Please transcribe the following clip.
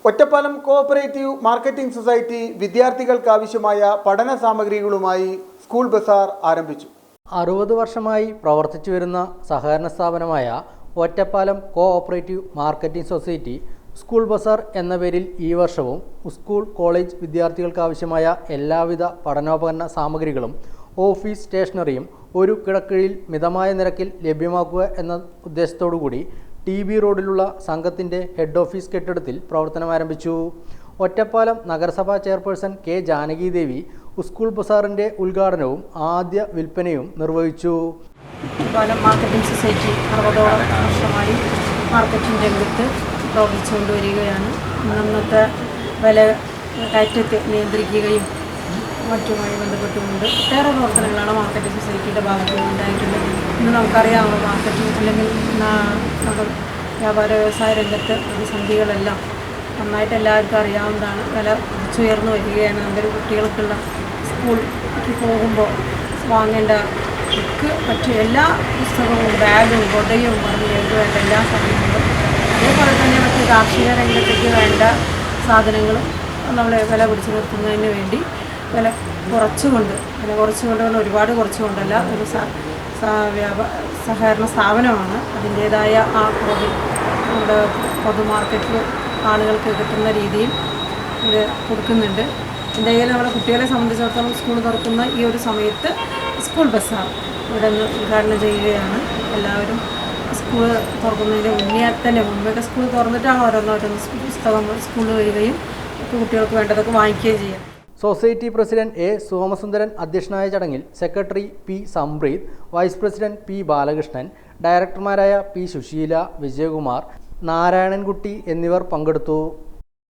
Ottapalam cooperative marketing society വിദ്യാർത്ഥികൾക്കാവശ്യമായ പഠന സാമഗ്രികളുമായി school Bazar ആരംഭിച്ചു. 60 വർഷമായി പ്രവർത്തിച്ചു വരുന്ന സഹകരണ സ്ഥാപനമായ Ottapalam cooperative marketing society school bazaar എന്ന പേരിൽ ഈ വർഷവും സ്കൂൾ കോളേജ് വിദ്യാർത്ഥികൾക്കാവശ്യമായ എല്ലാവിധ പഠനോപകരണ സാമഗ്രികളും ഓഫീസ് സ്റ്റേഷനറിയും ഒരു കിടക്കീഴിൽ മിതമായ നിരക്കിൽ ലഭ്യമാക്കുക എന്ന ഉദ്ദേശത്തോടുകൂടി TB റോഡിലുള്ള സംഘത്തിൻ്റെ ഹെഡ് ഓഫീസ് കെട്ടിടത്തിൽ പ്രവർത്തനം ആരംഭിച്ചു. ഒറ്റപ്പാലം നഗരസഭാ ചെയർപേഴ്സൺ K. ജാനകി ദേവി സ്കൂൾ ബസാറിൻ്റെ ഉദ്ഘാടനവും ആദ്യ വിൽപ്പനയും നിർവഹിച്ചു. ഒറ്റപ്പാലം മാർക്കറ്റിംഗ് സൊസൈറ്റി 60ഓളം വർഷമായി മാർക്കറ്റിംഗ് രംഗത്ത് പ്രവർത്തിച്ചുകൊണ്ടുവരികയാണ്. ഇന്നത്തെ വില കയറ്റത്തെ നിയന്ത്രിക്കുകയും മറ്റുമായി ബന്ധപ്പെട്ടുകൊണ്ട് ഒട്ടേറെ പ്രവർത്തനങ്ങളാണ് മാർക്കറ്റിംഗ് സൊസൈറ്റിയുടെ ഭാഗത്ത് ഉണ്ടായിട്ടുള്ളത്. ഇന്ന് നമുക്കറിയാവുന്ന മാർക്കറ്റിംഗ് അല്ലെങ്കിൽ നമ്മുടെ വ്യാപാര വ്യവസായ രംഗത്ത് പ്രതിസന്ധികളെല്ലാം നന്നായിട്ട് എല്ലാവർക്കും അറിയാവുന്നതാണ്. വില ഉയർന്നു വരികയാണ്. നമ്മുടെ കുട്ടികൾക്കുള്ള സ്കൂളിലേക്ക് പോകുമ്പോൾ വാങ്ങേണ്ട മറ്റു എല്ലാ പുസ്തകവും ബാഗും കൊടയും പറഞ്ഞു വേണ്ട എല്ലാ സാധനങ്ങളും, അതേപോലെ തന്നെ മറ്റ് കാർഷിക രംഗത്തേക്ക് വേണ്ട സാധനങ്ങളും നമ്മൾ വില പിടിച്ചു നിർത്തുന്നതിന് വേണ്ടി വില കുറച്ചുകൊണ്ട് ഒരുപാട് കുറച്ചുകൊണ്ടല്ല, ഒരു സഹകരണ സ്ഥാപനമാണ്. അതിൻ്റേതായ ആ തോതിൽ നമ്മുടെ പൊതുമാർക്കറ്റിൽ ആളുകൾക്ക് കിട്ടുന്ന രീതിയിൽ ഇത് കൊടുക്കുന്നുണ്ട്. എന്തായാലും നമ്മുടെ കുട്ടികളെ സംബന്ധിച്ചിടത്തോളം സ്കൂൾ തുറക്കുന്ന ഈ ഒരു സമയത്ത് സ്കൂൾ ബസാർ ഇവിടെ നിന്ന് ഉദ്ഘാടനം ചെയ്യുകയാണ്. എല്ലാവരും സ്കൂൾ തുറക്കുന്നതിൻ്റെ മുമ്പൊക്കെ സ്കൂൾ തുറന്നിട്ടാണ് ഓരോന്നോരോന്ന് പുസ്തകം സ്കൂളിൽ വരികയും കുട്ടികൾക്ക് വേണ്ടതൊക്കെ വാങ്ങിക്കുകയും ചെയ്യാം. Society president A. സോമസുന്ദരൻ അധ്യക്ഷനായ ചടങ്ങിൽ secretary P. Sampreeth, vice president P. Balakrishnan, ഡയറക്ടർമാരായ P. സുശീല, വിജയകുമാർ, നാരായണൻകുട്ടി എന്നിവർ പങ്കെടുത്തു.